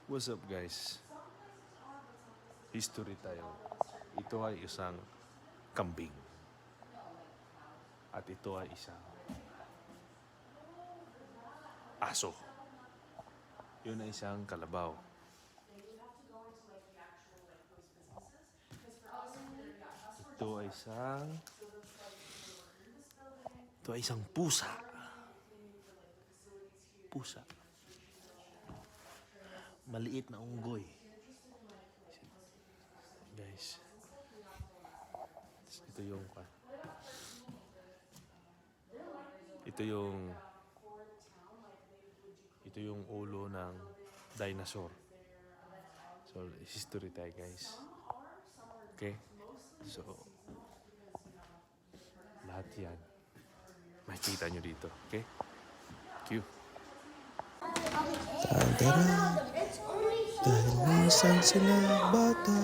What's up guys? History tayo. Ito ay isang kambing. At ito ay isang aso. Yun ay isang kalabaw. Ito ay isang pusa. Pusa. Maliit na unggoy. Guys. Ito yung ito yung ulo ng dinosaur. So, history tayo guys. Okay? So, lahat yan makikita nyo dito. Okay? Thank you. Tara, dahil minsan sila bata,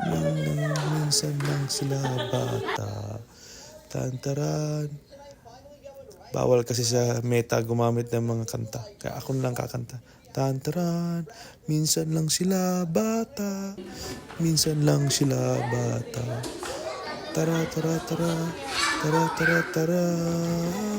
minsan lang sila bata. Tantaran. Bawal kasi sa meta gumamit ng mga kanta. Kaya ako lang kakanta. Tantaran, minsan lang sila bata, minsan lang sila bata. Tara, tara, tara, tara, tara, tara.